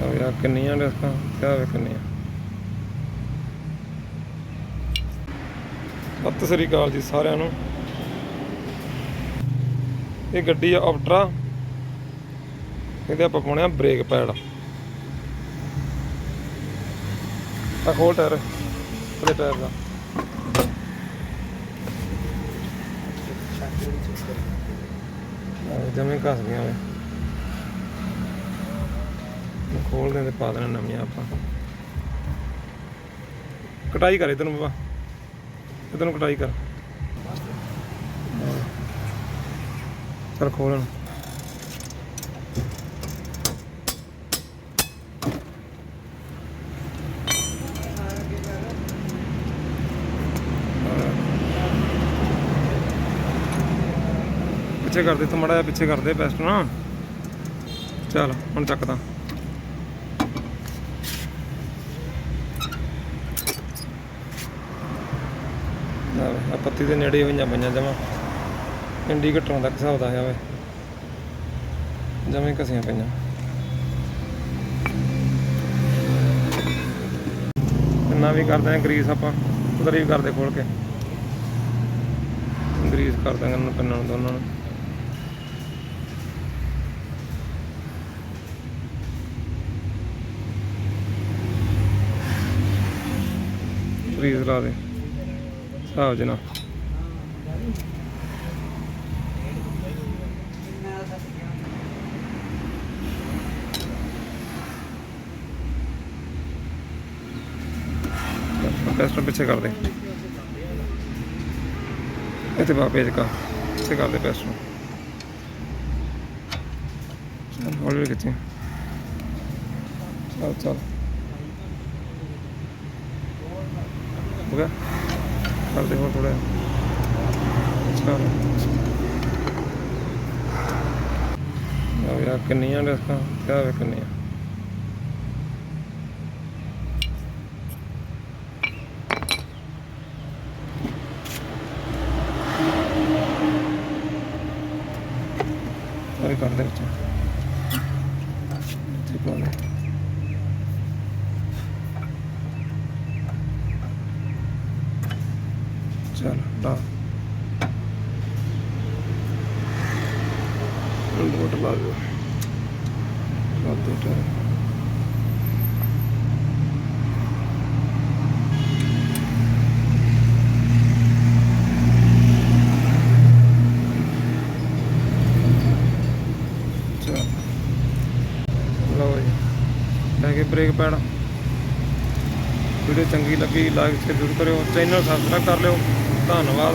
ਯਾਰ ਕਿੰਨੀਆਂ ਡਿਸਕਾਂ ਕਿਆ ਵੇ ਕਿੰਨੀਆਂ। ਸਤਿ ਸ੍ਰੀ ਅਕਾਲ ਜੀ ਸਾਰਿਆਂ ਨੂੰ। ਇਹ ਗੱਡੀ ਆ ਆਪਟਰਾ, ਇਹਦੇ ਆਪਾਂ ਪਾਉਣੇ ਆ ਬ੍ਰੇਕ ਪੈਡ। ਆ ਖੋਲ ਟਾਇਰ ਉਹਦੇ ਟਾਇਰ ਦਾ। ਜਮੇ ਘਸ ਗਈਆਂ ਵੇ, ਖੋਲਦੇ ਤੇ ਪਾ ਦੇਣਾ ਨਵੀਆਂ ਆਪਾਂ। ਕਟਾਈ ਕਰ ਇੱਧਰ ਨੂੰ ਬਾਬਾ, ਇੱਧਰ ਨੂੰ ਕਟਾਈ ਕਰ। ਚੱਲ ਖੋਲਣ। ਪਿੱਛੇ ਕਰਦੇ ਤੂੰ ਮਾੜਾ ਜਿਹਾ, ਪਿੱਛੇ ਕਰਦੇ ਪੈਸਟ ਨਾ। ਚੱਲ ਹੁਣ ਚੱਕਦਾ। ਆ ਪੱਤੀ ਦੇ ਨੇੜੇ ਹੋਈਆਂ ਪਈਆਂ ਜਮਾਂ, ਇੰਡੀਕੇਟਰਾਂ ਤੱਕ ਹਿਸਾਬ ਦਾ ਆ ਵੇ, ਜਮਾਂ ਹੀ ਘਸੀਆਂ ਪਈਆਂ। ਇੰਨਾ ਵੀ ਕਰਦੇ ਆ ਗਰੀਸ ਆਪਾਂ, ਉਧਰ ਵੀ ਕਰਦੇ ਖੋਲ ਕੇ ਗਰੀਸ ਕਰ ਦਾਂਗੇ ਇਹਨਾਂ ਪਿੰਨਾਂ ਨੂੰ ਦੋਨਾਂ ਨੂੰ। ਗਰੀਸ ਲਾ ਦੇ ਹਿਸਾਬ ਜਨਾ। ਪੈਸਟਰ ਪਿੱਛੇ ਕਰ ਦੇ, ਇੱਥੇ ਪਾ ਪੇਜ ਕਾ ਪਿੱਛੇ ਕਰ ਦੇ ਪੈਸਟਰ ਨੂੰ। ਹੌਲੀ ਖਿੱਚੀ, ਚੱਲ ਚੱਲ ਹੋ ਗਿਆ। ਕਰ ਦੇ ਹੋਰ ਥੋੜਾ। ਚੱਲ ਯਾਰ ਕਿੰਨੀਆਂ ਡਿਸਕਾਂ ਕਿਆ ਵੇ ਕਿੰਨੀਆਂ। ਸਾਰੇ ਕਰ ਦੇ ਵਿੱਚ ਠੀਕ ਹੋ ਗਿਆ। ਚੱਲ ਲਾ ਬੋਟ ਲਾ ਦਿਓ। ਲਓ ਜੀ, ਲੈ ਕੇ ਬ੍ਰੇਕ ਪੈਡ। ਵੀਡੀਓ ਚੰਗੀ ਲੱਗੀ ਲਾਈਕ ਸ਼ੇਅਰ ਜ਼ਰੂਰ ਕਰਿਓ, ਚੈਨਲ ਸਬਸਕ੍ਰਾਈਬ ਕਰ ਲਿਓ। ਧੰਨਵਾਦ।